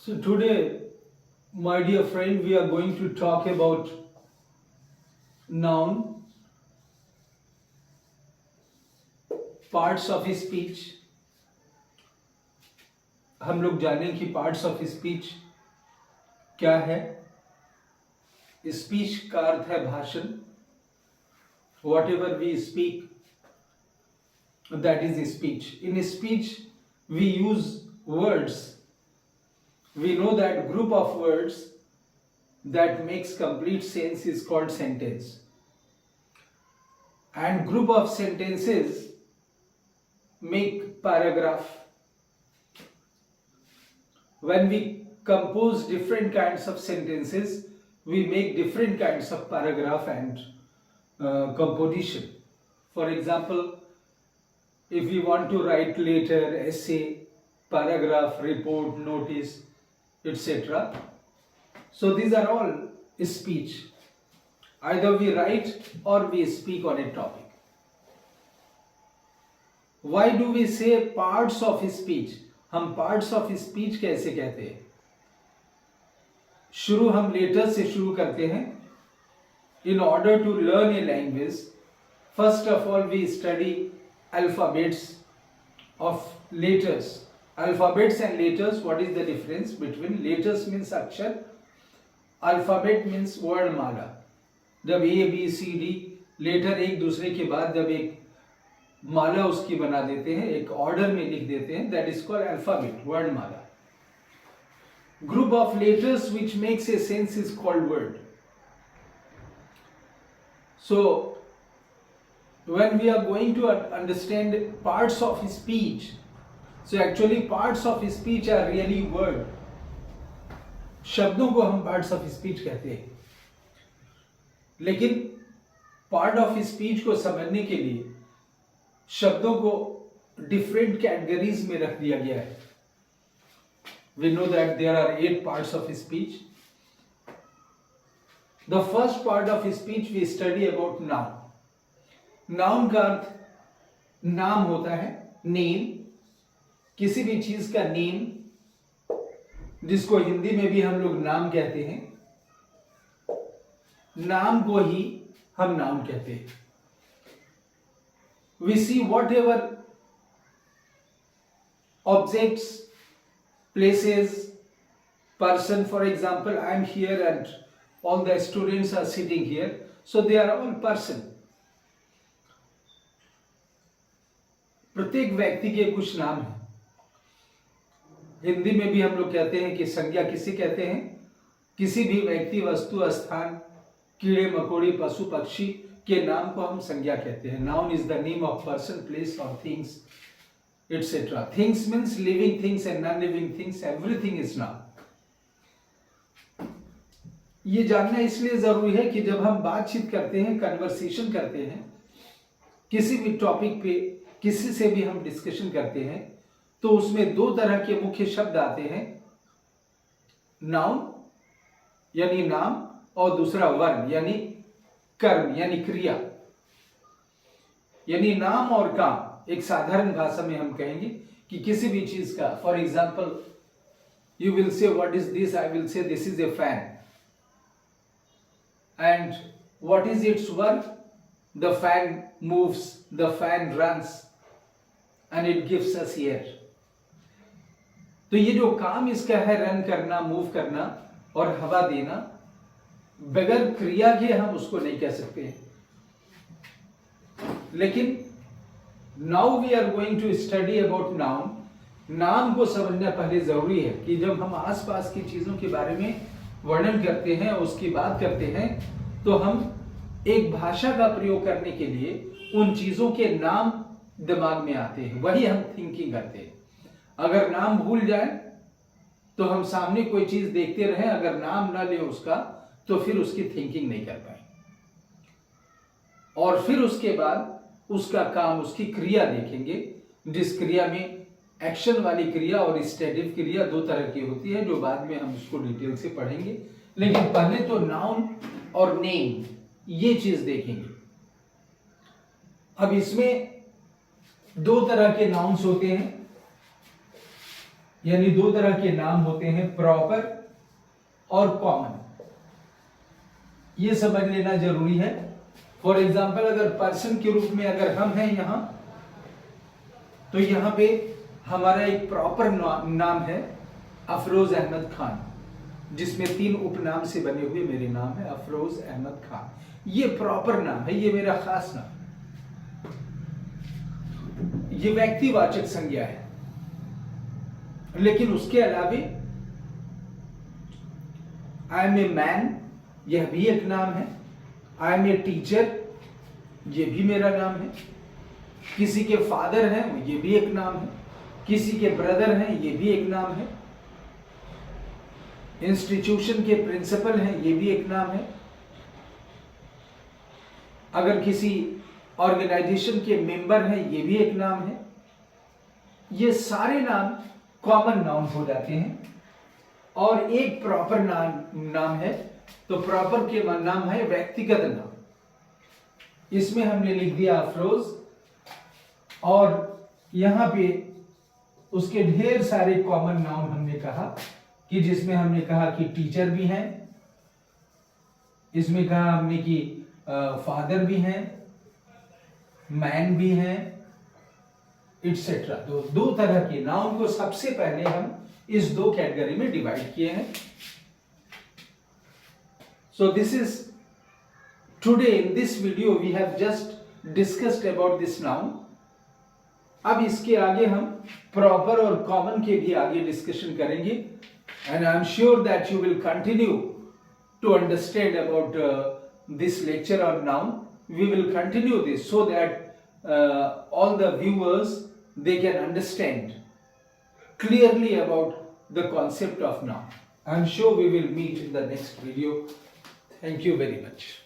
So today, my dear friend, we are going to talk about noun, parts of speech. हम लोग जानें कि parts of speech क्या है. स्पीच का अर्थ है भाषण. Whatever we speak, that is speech. In speech, we use words. We know that group of words that makes complete sense is called sentence. And group of sentences make paragraph. When we compose different kinds of sentences, we make different kinds of paragraph and composition. For example, if we want to write letter, essay, paragraph, report, notice, etc. So these are all speech. Either we write or we speak on a topic. Why do we say parts of speech? हम parts of speech कैसे कहते हैं? शुरू हम letters से शुरू करते हैं. In order to learn a language, first of all we study alphabets of letters. Alphabets and letters, what is the difference between? Letters means अक्षर, alphabet means वर्णमाला. जब A, B, C, D letter एक दूसरे के बाद जब एक माला उसकी बना देते हैं, एक ऑर्डर में लिख देते हैं, that is called alphabet, वर्णमाला. Group of letters which makes a sense is called word. So when we are going to understand parts of speech, so actually parts of speech are really word. शब्दों को हम parts of speech कहते हैं. लेकिन part of speech को समझने के लिए शब्दों को different categories में रख दिया गया है. We know that there are 8 parts of speech. The first part of speech we study about noun. Noun का अर्थ नाम होता है, नेम. किसी भी चीज का नेम, जिसको हिंदी में भी हम लोग नाम कहते हैं, नाम को ही हम नाउन कहते हैं. We see whatever objects, places, person. For example, I am here and all the students are sitting here, so they are all person. प्रत्येक व्यक्ति के कुछ नाम हैं. हिंदी में भी हम लोग कहते हैं कि संज्ञा किसे कहते हैं? किसी भी व्यक्ति, वस्तु, स्थान, कीड़े मकोड़े, पशु पक्षी के नाम को हम संज्ञा कहते हैं. Noun is the name of person, place और things etcetera. Things means living things and non living things. Everything is noun. ये जानना इसलिए जरूरी है कि जब हम बातचीत करते हैं, कन्वर्सेशन करते हैं, किसी भी टॉपिक पे किसी से भी हम डिस्कशन करते हैं, तो उसमें 2 तरह के मुख्य शब्द आते हैं. नाउन यानी नाम, और दूसरा वर्ब यानी कर्म यानी क्रिया. यानी नाम और काम. एक साधारण भाषा में हम कहेंगे कि किसी भी चीज का, for example, you will say what is this, I will say this is a fan. And what is it's work? The fan moves, the fan runs and it gives us air. तो ये जो काम इसका है, run करना, move करना और हवा देना, बगैर क्रिया के हम उसको नहीं कह सकते. लेकिन now we are going to study about noun. नाम को समझना पहले जरूरी है कि जब हम आसपास की चीजों के बारे में वर्णन करते हैं, उसकी बात करते हैं, तो हम एक भाषा का प्रयोग करने के लिए उन चीजों के नाम दिमाग में आते हैं, वही हम थिंकिंग करते हैं. अगर नाम भूल जाए तो हम सामने कोई चीज देखते रहें, अगर नाम ना ले उसका, तो फिर उसकी थिंकिंग नहीं कर पाए. और फिर उसके बाद उसका काम, उसकी क्रिया देखेंगे, जिस क्रिया में एक्शन वाली क्रिया और स्टेटिव क्रिया 2 तरह की होती है, जो बाद में हम उसको डिटेल से पढ़ेंगे. लेकिन पहले तो नाउन और नेम ये चीज देखेंगे. अब इसमें 2 तरह के नाउन्स होते हैं. यानी दो तरह के नाम होते हैं, प्रॉपर और कॉमन। ये समझ लेना जरूरी है। फॉर एग्जाम्पल अगर पर्सन के रूप में अगर हम हैं यहां, तो यहां पे हमारा एक प्रॉपर नाम है अफरोज अहमद खान, जिसमें 3 उपनाम से बने हुए मेरे नाम है अफरोज अहमद खान। ये प्रॉपर नाम है, ये मेरा खास नाम, ये व्यक्तिवाचक संज्ञा है। लेकिन उसके अलावे आई एम ए मैन, यह भी एक नाम है। आई एम ए टीचर, ये भी मेरा नाम है। किसी के फादर हैं, ये भी एक नाम है। किसी के ब्रदर हैं, ये भी एक नाम है। इंस्टीट्यूशन के प्रिंसिपल हैं, ये भी एक नाम है। अगर किसी ऑर्गेनाइजेशन के मेंबर हैं, ये भी एक नाम है। ये सारे नाम कॉमन नाउन हो जाते हैं। और एक प्रॉपर नाम है, तो प्रॉपर के नाम है व्यक्तिगत नाम। इसमें हमने लिख दिया अफरोज, और यहां पे उसके ढेर सारे कॉमन नाउन हमने कहा, कि जिसमें हमने कहा कि टीचर भी हैं, इसमें कहा हमने कि फादर भी हैं, मैन भी हैं, इट्सेट्रा। तो 2 तरह के नाउन को सबसे पहले हम इस 2 कैटेगरी में डिवाइड किए हैं। So this is, today in this video we have just discussed about this noun. अब इसके आगे हम प्रॉपर और कॉमन के भी आगे डिस्कशन करेंगे, and I am sure that you will continue to understand about this lecture on noun. We will continue this so that all the viewers, they can understand clearly about the concept of noun. I am sure we will meet in the next video. Thank you very much.